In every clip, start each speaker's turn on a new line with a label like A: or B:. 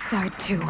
A: side, too.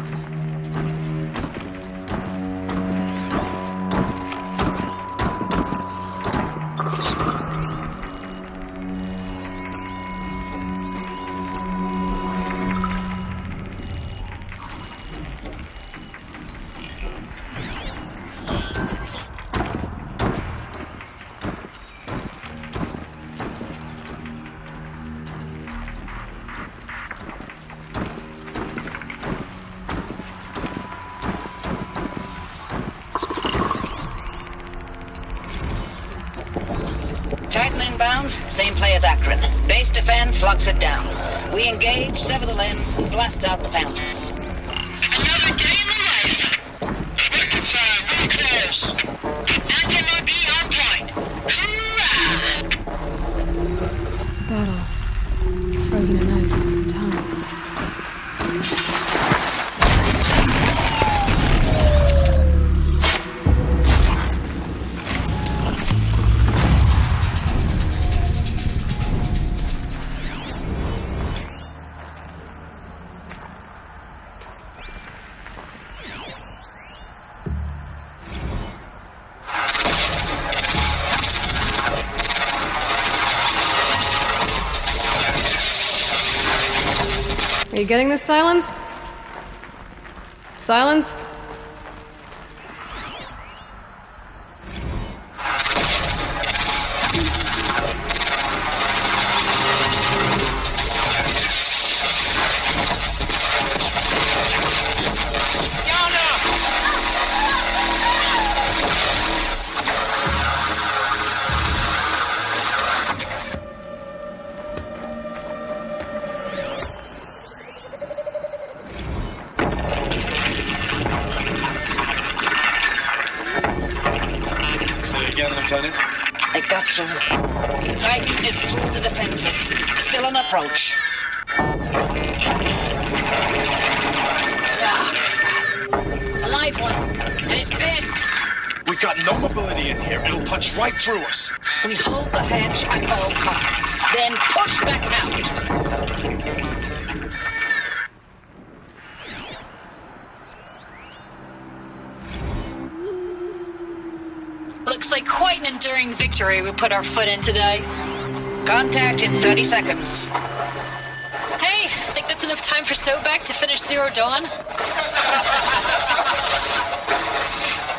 B: Titan inbound, same play as Akron. Base defense locks it down. We engage, sever the lens, and blast out the fountains.
C: Another day in the life. Wicked time, really close. Anti-MOB on point. Hoorah!
A: Battle. Frozen in ice. Time. Are you getting this, Silence? Silence?
D: Lieutenant?
B: It got through. Titan is through the defenses. Still on approach. A live one. And he's pissed.
D: We've got no mobility in here. It'll punch right through us.
B: We hold the hedge at all costs. Then push back out. Looks like quite an enduring victory we put our foot in today. Contact in 30 seconds.
E: Hey, think that's enough time for Sobeck to finish Zero Dawn?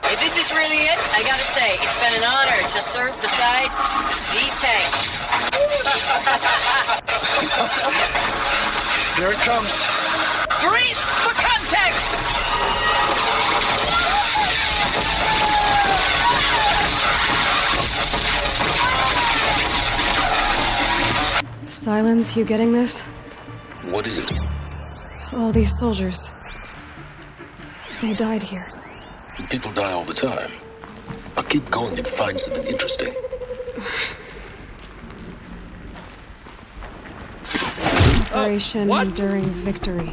F: If this is really it, I gotta say, it's been an honor to serve beside these tanks.
D: Here it comes.
B: Brace for contact!
A: Silence, you getting this?
G: What is it?
A: All these soldiers. They died here.
G: People die all the time. I'll keep going and find something interesting.
A: Operation Enduring Victory.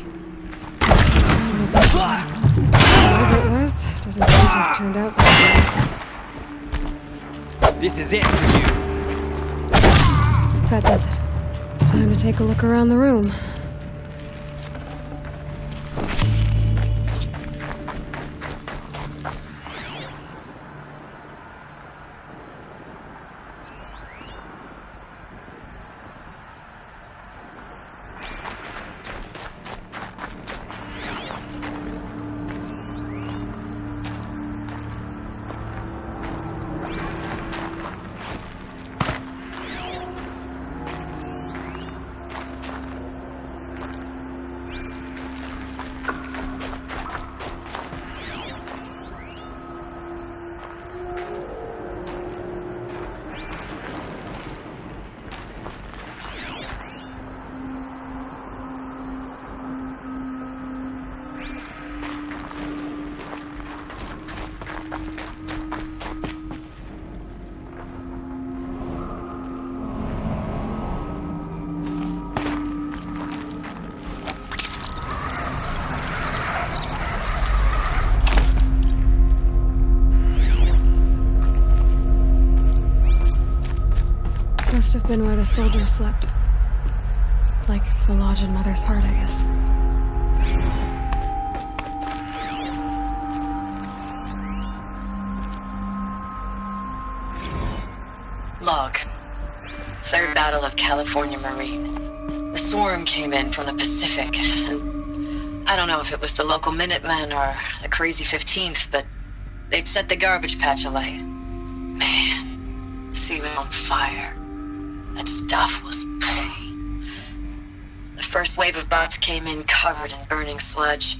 A: Whatever it was, doesn't seem to have turned out very well.
H: This is it for you.
A: That does it. Time to take a look around the room. Must have been where the soldiers slept. Like the lodge in Mother's Heart, I guess.
F: Log. Third Battle of California Marine. The swarm came in from the Pacific, and I don't know if it was the local Minutemen or the Crazy 15th, but they'd set the garbage patch alight. Man, the sea was on fire. That stuff was... The first wave of bots came in covered in burning sludge.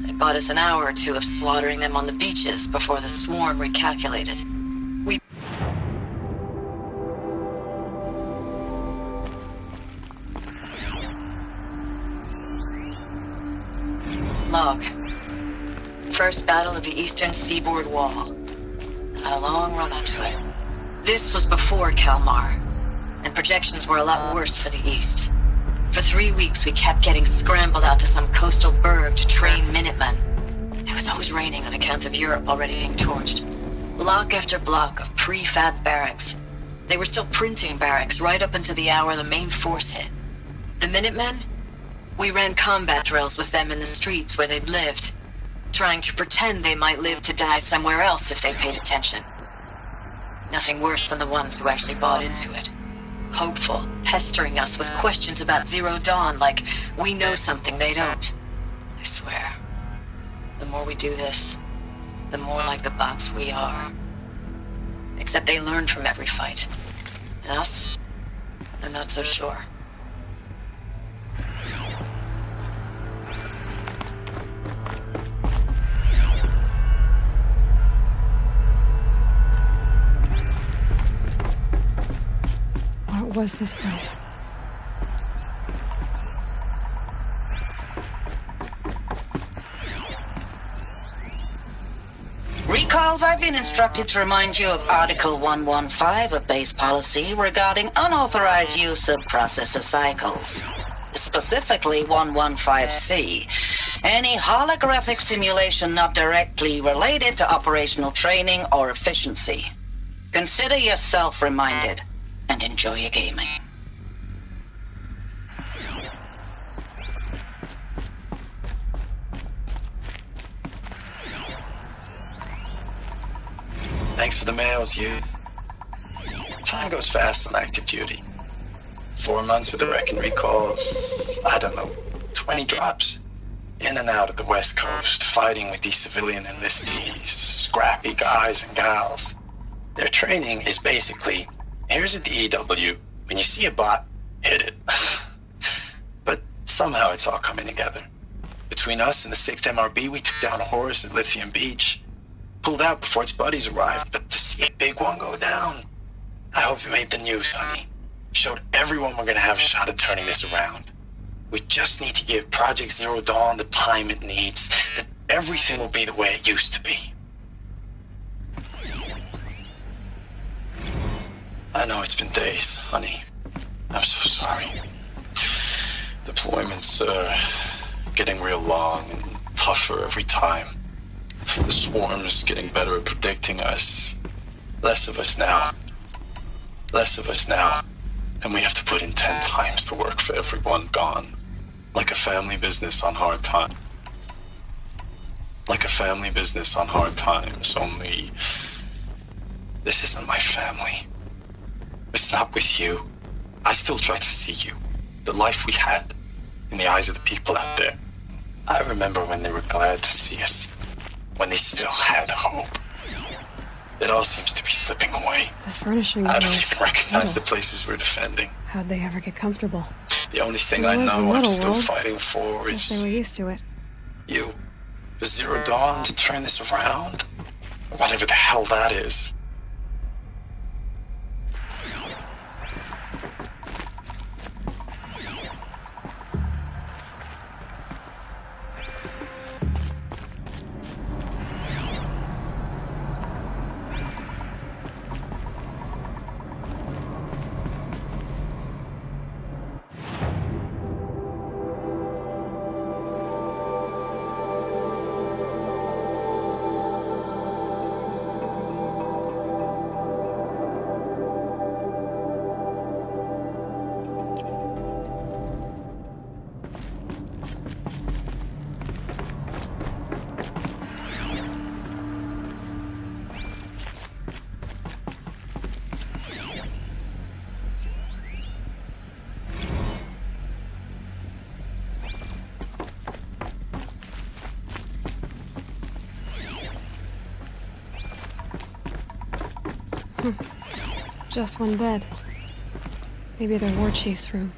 F: They bought us an hour or two of slaughtering them on the beaches before the swarm recalculated. Log. First battle of the eastern seaboard wall. Had a long run up to it. This was before Kalmar, and projections were a lot worse for the east. For 3 weeks, we kept getting scrambled out to some coastal burg to train Minutemen. It was always raining on account of Europe already being torched. Block after block of prefab barracks. They were still printing barracks right up until the hour the main force hit. The Minutemen? We ran combat drills with them in the streets where they'd lived, trying to pretend they might live to die somewhere else if they paid attention. Nothing worse than the ones who actually bought into it. Hopeful, pestering us with questions about Zero Dawn like we know something they don't. I swear, the more we do this, the more like the bots we are. Except they learn from every fight. And us? I'm not so sure.
A: What was this place?
B: Recalls, I've been instructed to remind you of Article 115 of base policy regarding unauthorized use of processor cycles. Specifically 115C. Any holographic simulation not directly related to operational training or efficiency. Consider yourself reminded and enjoy your gaming.
D: Thanks for the mails, you. Time goes fast on active duty. 4 months with the wreck and recalls, I don't know, 20 drops. In and out of the West Coast, fighting with these civilian enlistees, scrappy guys and gals. Their training is basically, here's a DEW, when you see a bot, hit it. But somehow it's all coming together. Between us and the 6th MRB, we took down a horse at Lithium Beach. Pulled out before its buddies arrived, but to see a big one go down, I hope you made the news, honey. Showed everyone we're gonna have a shot at turning this around. We just need to give Project Zero Dawn the time it needs, then everything will be the way it used to be. I know it's been days, honey. I'm so sorry. Deployments are getting real long and tougher every time. The swarm's getting better at predicting us. Less of us now. Less of us now. And we have to put in 10 times the work for everyone gone. Like a family business on hard times. Like a family business on hard times, only... This isn't my family. It's not with you. I still try to see you. The life we had. In the eyes of the people out there. I remember when they were glad to see us. When they still had hope. It all seems to be slipping away.
A: The furnishings
D: I don't
A: were
D: even recognize the
A: little.
D: places we're defending.
A: How'd they ever get comfortable?
D: The only thing
A: It
D: I
A: was a
D: know I'm
A: little
D: still
A: world.
D: fighting for
A: Guess they were
D: is
A: used to it.
D: you. For Zero Dawn to turn this around. Whatever the hell that is.
A: Just one bed. Maybe the war chief's room.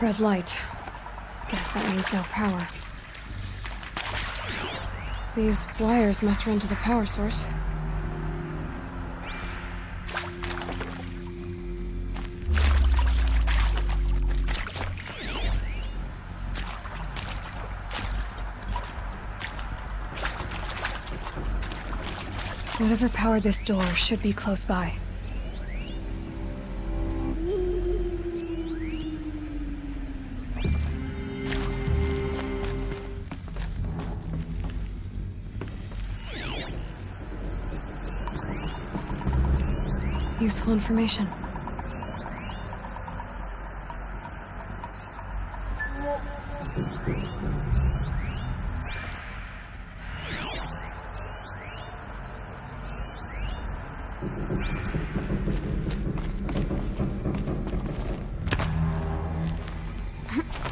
A: Red light. Guess that means no power. These wires must run to the power source. Whatever powered this door should be close by. Useful information.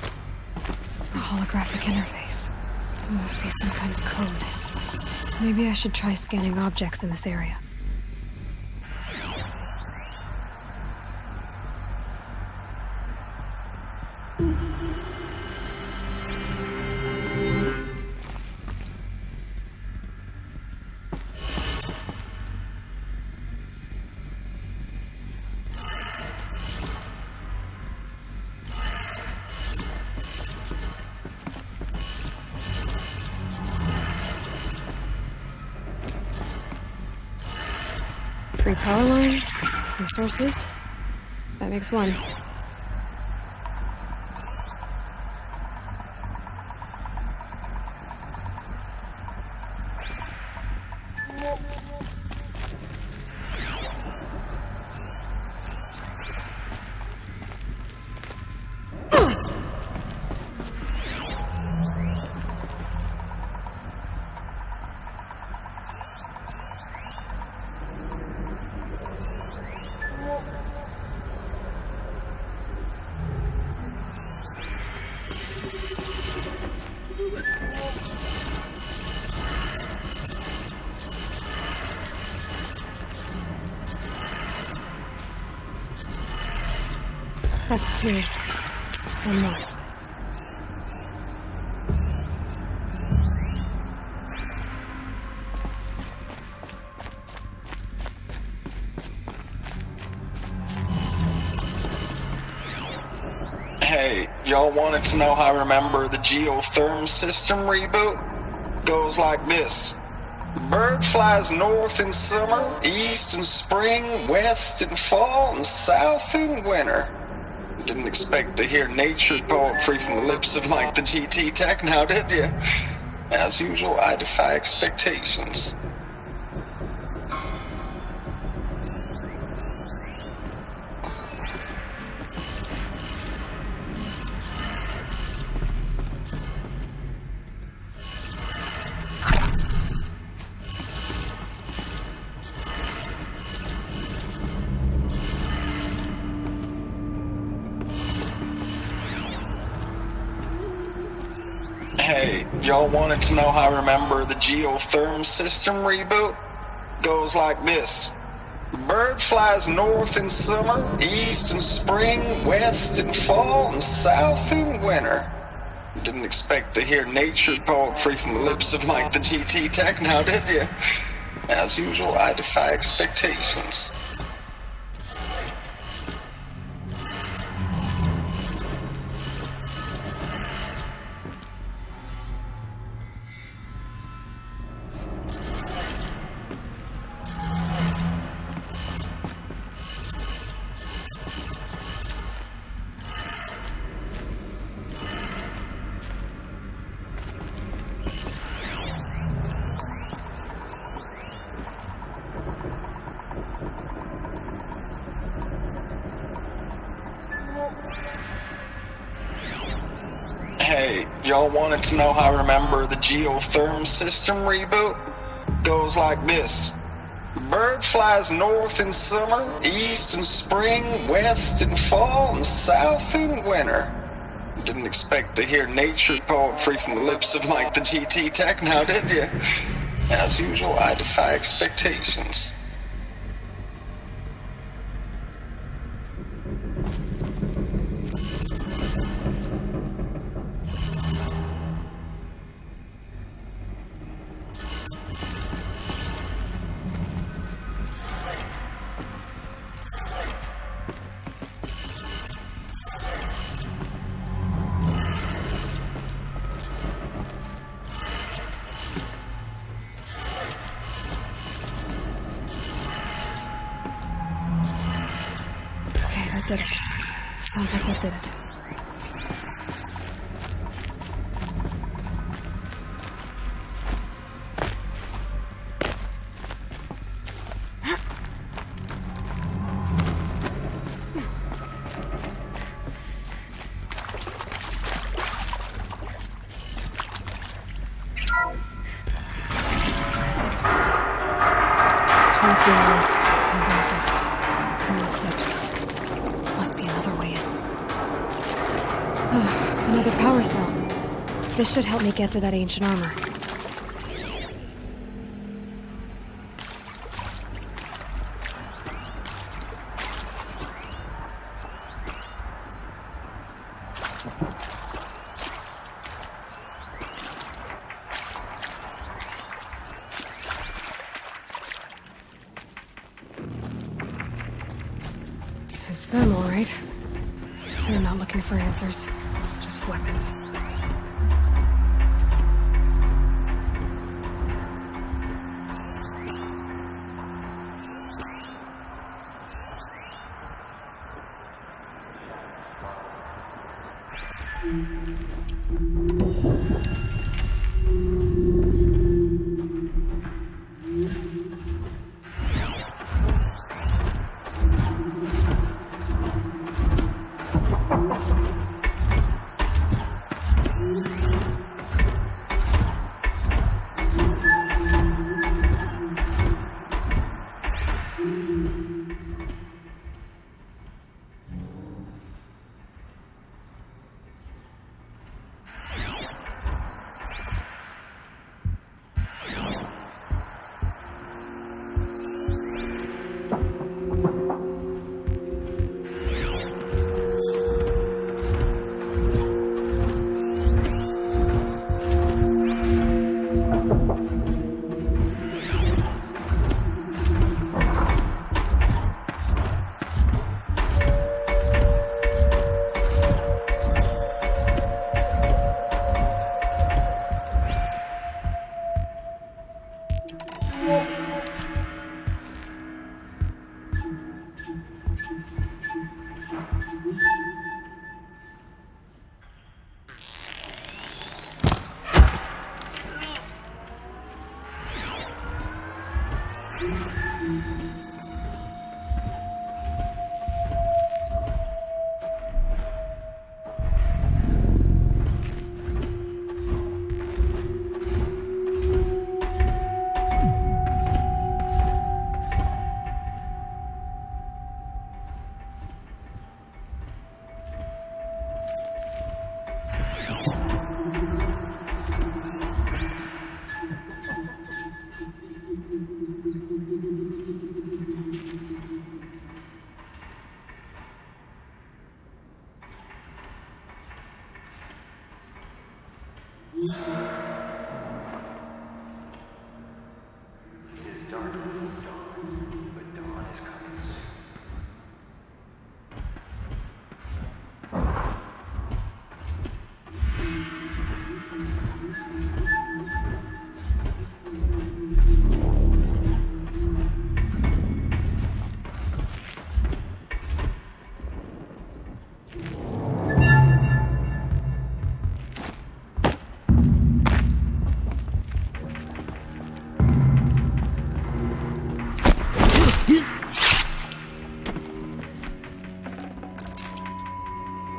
A: A holographic interface. It must be some kind of code. Maybe I should try scanning objects in this area. Three power lines, resources. That makes one. That's two. One more.
D: Hey, y'all wanted to know how I remember the geotherm system reboot? Goes like this. Bird flies north in summer, east in spring, west in fall, and south in winter. Didn't expect to hear nature poetry from the lips of Mike the GT Tech now, did you? As usual, I defy expectations. Hey, y'all wanted to know how I remember the geotherm system reboot? Goes like this. Bird flies north in summer, east in spring, west in fall, and south in winter. Didn't expect to hear nature poetry from the lips of Mike the GT Tech now, did you? As usual, I defy expectations.
H: Y'all wanted to know how I remember the geotherm system reboot? Goes like this. Bird flies north in summer, east in spring, west in fall, and south in winter. Didn't expect to hear nature poetry from the lips of Mike the GT Tech now, did you? As usual, I defy expectations.
A: That did it. Sounds like that did it. Tools being lost. Invoices. More clips. Must be another way in. Another power cell. This should help me get to that ancient armor. It's them, all right. They're not looking for answers, just weapons.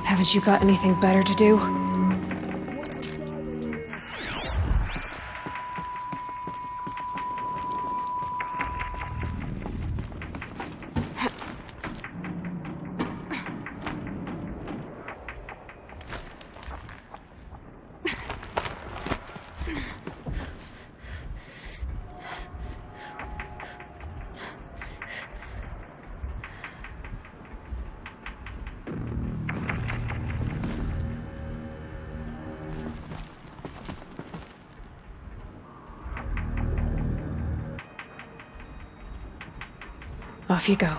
A: Haven't you got anything better to do? Off you go.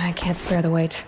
A: I can't spare the weight.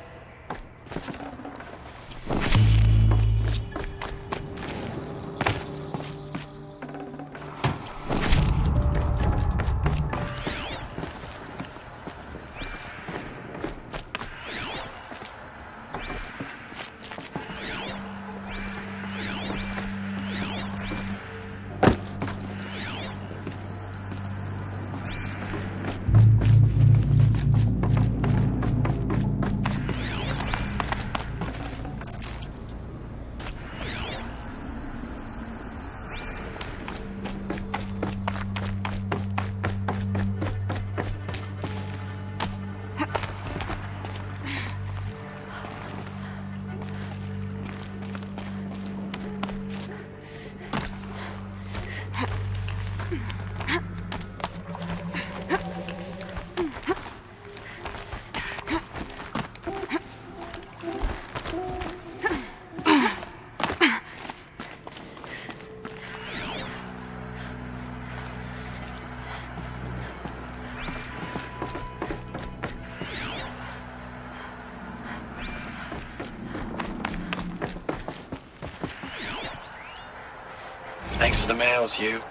D: Thanks for the mails, you.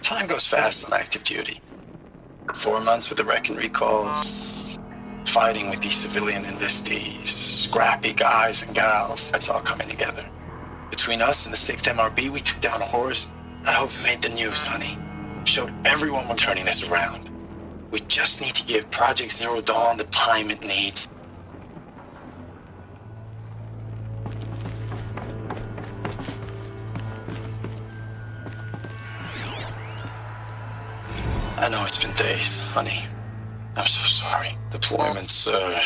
D: Time goes fast on active duty. 4 months with the wreck and recalls, fighting with these civilian enlistees, scrappy guys and gals. That's all coming together. between us and the 6th MRB, we took down a horse. I hope it made the news, honey. Showed everyone we're turning this around. We just need to give Project Zero Dawn the time it needs. I know it's been days, honey. I'm so sorry. Deployments are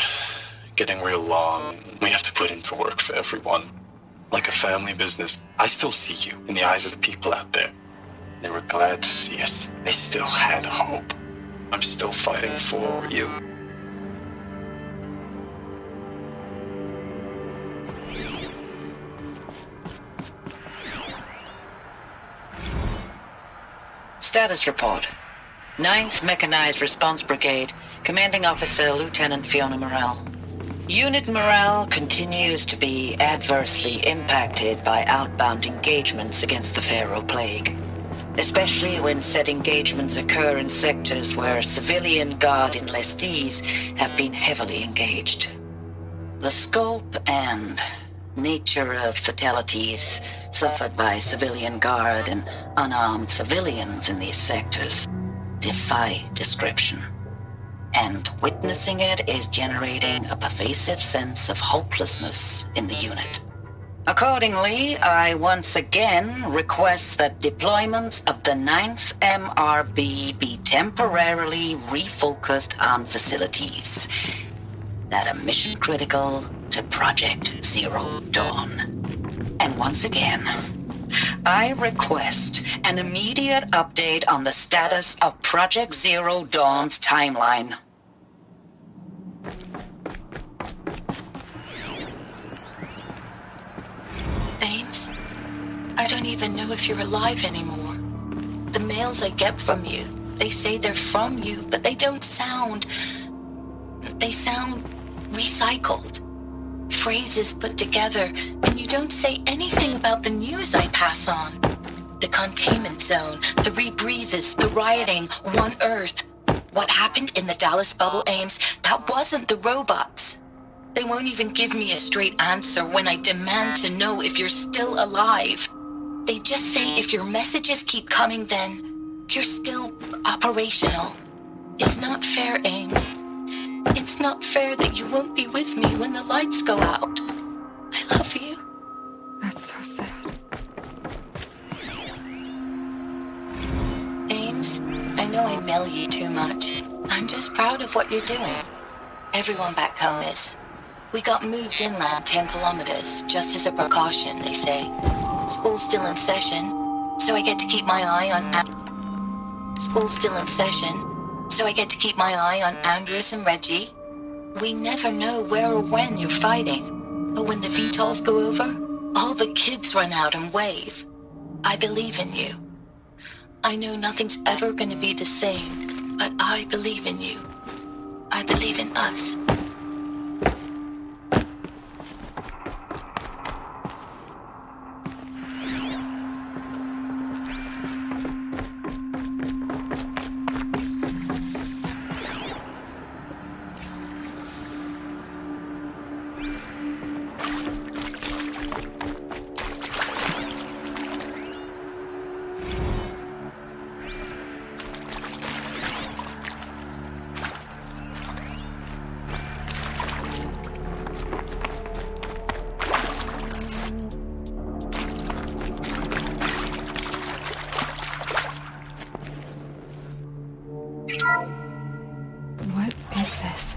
D: getting real long. We have to put into work for everyone. Like a family business. I still see you in the eyes of the people out there. They were glad to see us. They still had hope. I'm still fighting for you.
B: Status report. 9th Mechanized Response Brigade, Commanding Officer Lieutenant Fiona Morrell. Unit morale continues to be adversely impacted by outbound engagements against the Pharaoh Plague, especially when said engagements occur in sectors where civilian guard enlistees have been heavily engaged. The scope and nature of fatalities suffered by civilian guard and unarmed civilians in these sectors defy description. And witnessing it is generating a pervasive sense of hopelessness in the unit. Accordingly, I once again request that deployments of the 9th MRB be temporarily refocused on facilities that are mission critical to Project Zero Dawn. And once again, I request an immediate update on the status of Project Zero Dawn's timeline.
F: Ames, I don't even know if you're alive anymore. The mails I get from you, they say they're from you, but they don't sound... They sound recycled. Phrases put together, and you don't say anything about the news I pass on. The containment zone, the rebreathers, the rioting, One Earth. What happened in the Dallas bubble, Ames, that wasn't the robots. They won't even give me a straight answer when I demand to know if you're still alive. They just say if your messages keep coming, then you're still operational. It's not fair, Ames. It's not fair that you won't be with me when the lights go out. I love you.
A: That's so sad.
F: Ames, I know I mail you too much. I'm just proud of what you're doing. Everyone back home is. We got moved inland 10 kilometers, just as a precaution, they say. School's still in session, so I get to keep my eye on... School's still in session, so I get to keep my eye on Andres and Reggie. We never know where or when you're fighting, but when the VTOLs go over, all the kids run out and wave. I believe in you. I know nothing's ever gonna be the same, but I believe in you. I believe in us.
A: What is this?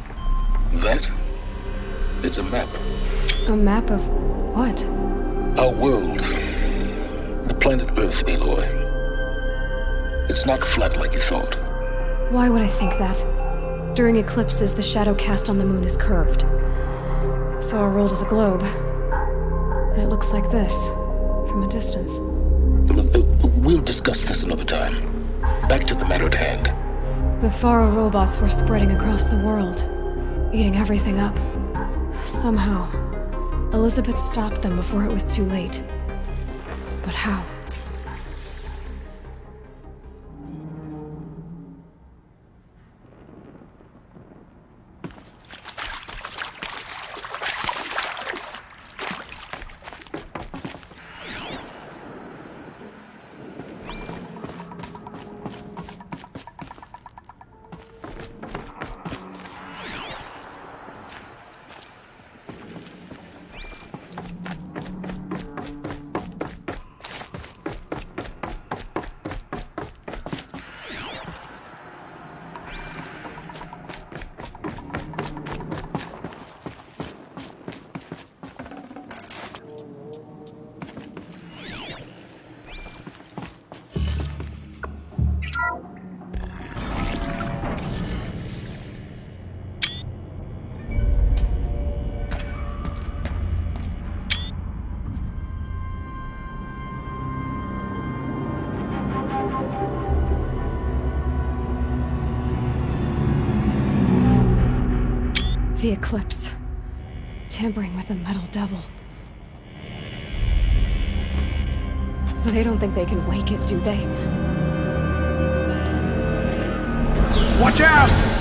G: That? It's a map.
A: A map of what?
G: Our world. The planet Earth, Aloy. It's not flat like you thought.
A: Why would I think that? During eclipses, the shadow cast on the moon is curved. So our world is a globe. And it looks like this, from a distance.
G: We'll discuss this another time. Back to the matter at hand.
A: The Faro robots were spreading across the world, eating everything up. Somehow, Elizabeth stopped them before it was too late. But how? The eclipse. Tampering with the metal devil. They don't think they can wake it, do they?
I: Watch out!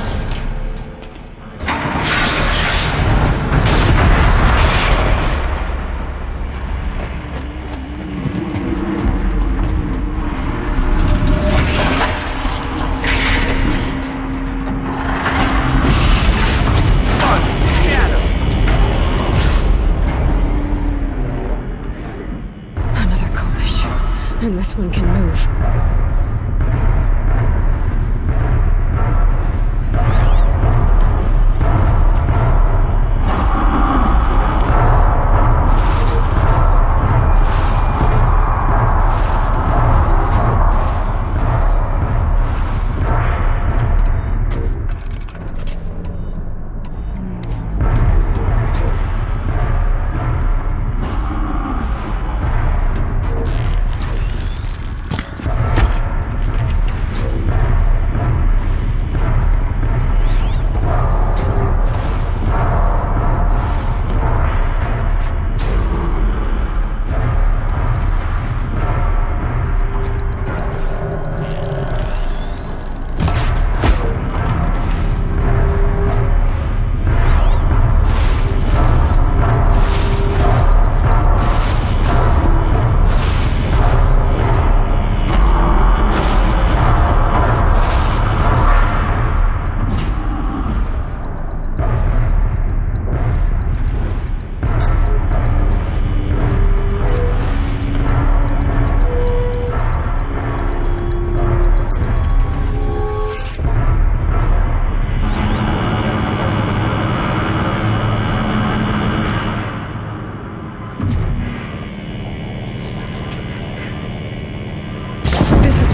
A: And this one can move.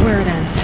A: Where it ends.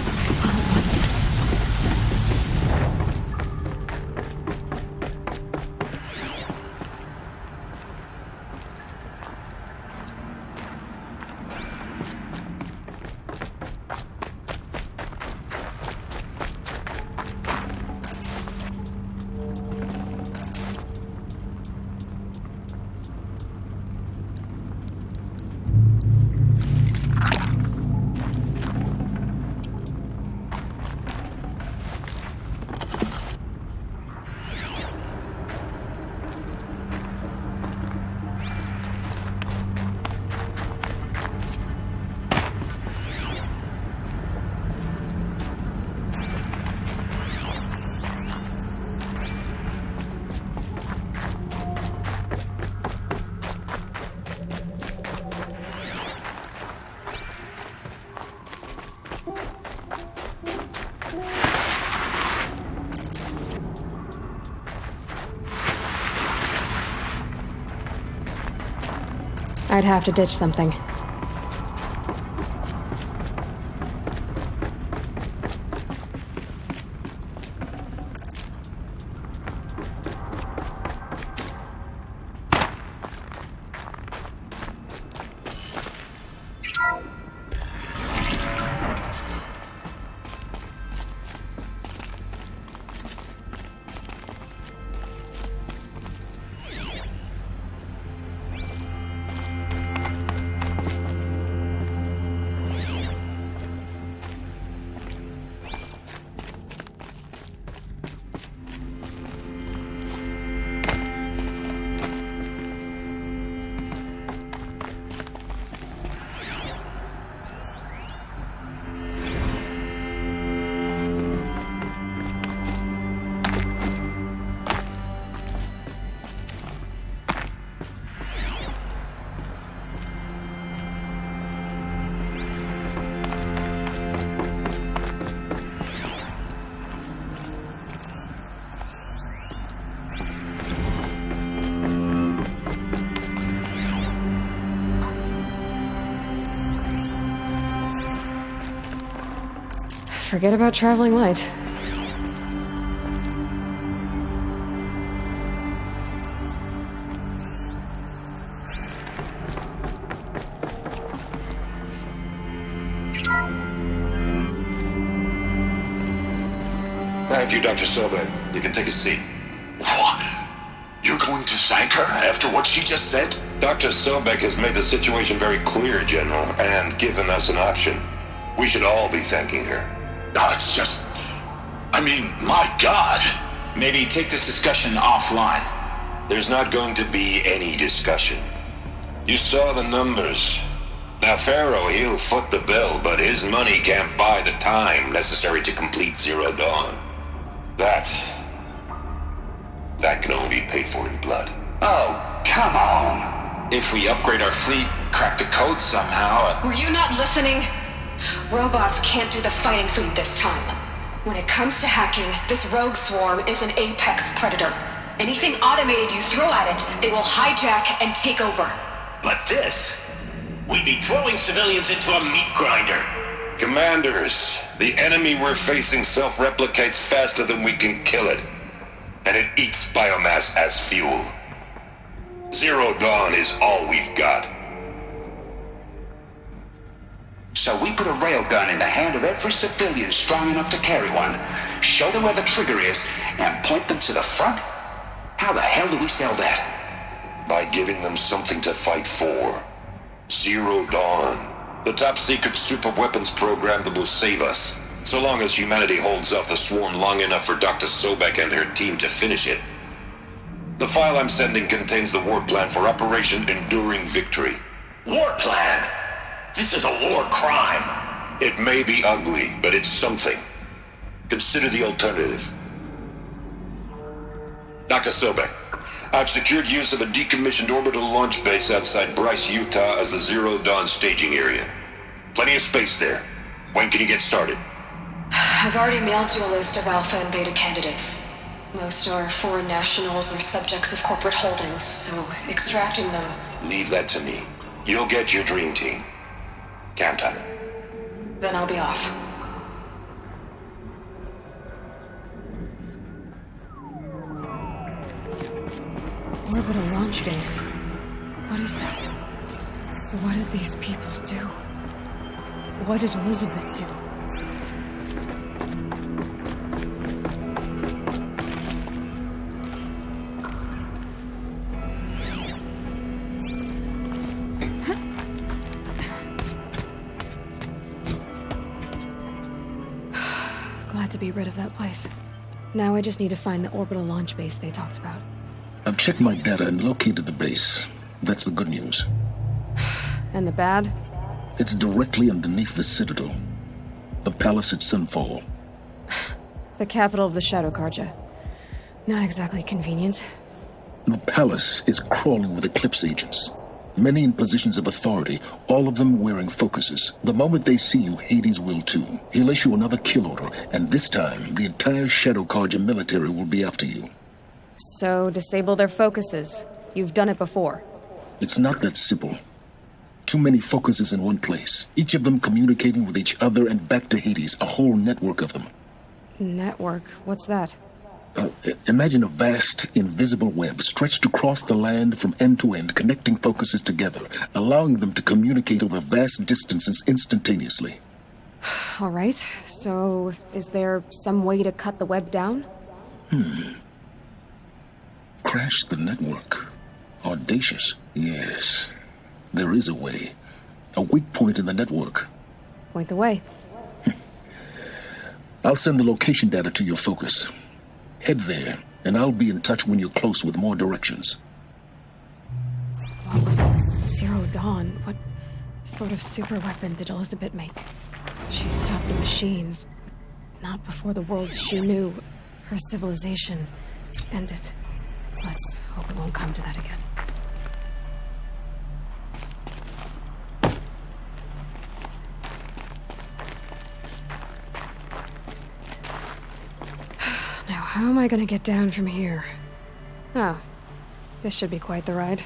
A: All at once. I'd have to ditch something. Forget about traveling light.
G: Thank you, Dr. Sobeck. You can take a seat.
J: What? You're going to thank her after what she just said?
G: Dr. Sobeck has made the situation very clear, General, and given us an option. We should all be thanking her.
J: No, it's just... I mean, my God.
K: Maybe take this discussion offline.
G: There's not going to be any discussion. You saw the numbers. Now, Pharaoh, he'll foot the bill, but his money can't buy the time necessary to complete Zero Dawn. That can only be paid for in blood.
K: Oh, come on. If we upgrade our fleet, crack the code somehow...
L: Were you not listening? Robots can't do the fighting for you this time. When it comes to hacking, this rogue swarm is an apex predator. Anything automated you throw at it, they will hijack and take over.
J: But this... we'd be throwing civilians into a meat grinder.
G: Commanders, the enemy we're facing self-replicates faster than we can kill it. And it eats biomass as fuel. Zero Dawn is all we've got.
K: So we put a railgun in the hand of every civilian strong enough to carry one, show them where the trigger is, and point them to the front? How the hell do we sell that?
G: By giving them something to fight for. Zero Dawn. The top-secret super-weapons program that will save us. So long as humanity holds off the swarm long enough for Dr. Sobeck and her team to finish it. The file I'm sending contains the war plan for Operation Enduring Victory.
J: War plan? This is a war crime.
G: It may be ugly, but it's something. Consider the alternative. Dr. Sobeck, I've secured use of a decommissioned orbital launch base outside Bryce, Utah as the Zero Dawn staging area. Plenty of space there. When can you get started?
L: I've already mailed you a list of alpha and beta candidates. Most are foreign nationals or subjects of corporate holdings, so extracting them...
G: Leave that to me. You'll get your dream team. Count on it.
L: Then I'll be off.
A: orbital launch base. What is that? What did these people do? What did Elizabeth do? Glad to be rid of that place. Now I just need to find the orbital launch base they talked about.
M: I've checked my data and located the base. That's the good news.
A: And the bad?
M: It's directly underneath the Citadel. The palace at Sunfall.
A: The capital of the Shadow Carja. Not exactly convenient.
M: The palace is crawling with Eclipse agents. Many in positions of authority, all of them wearing focuses. The moment they see you, Hades will too. He'll issue another kill order, and this time, the entire Shadow Carja military will be after you.
A: So, disable their focuses. You've done it before.
M: It's not that simple. Too many focuses in one place, each of them communicating with each other and back to Hades, a whole network of them.
A: Network? What's that?
M: Imagine a vast, invisible web stretched across the land from end to end, connecting focuses together, allowing them to communicate over vast distances instantaneously.
A: All right, so is there some way to cut the web down?
M: Crash the network. Audacious. Yes, there is a way. A weak point in the network.
A: Point the way.
M: I'll send the location data to your focus. Head there, and I'll be in touch when you're close with more directions.
A: What was Zero Dawn? What sort of super weapon did Elizabeth make? She stopped the machines, but not before the world she knew, her civilization, ended. Let's hope it won't come to that again. Now, how am I gonna get down from here? Oh, this should be quite the ride.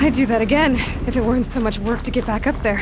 A: I'd do that again, if it weren't so much work to get back up there.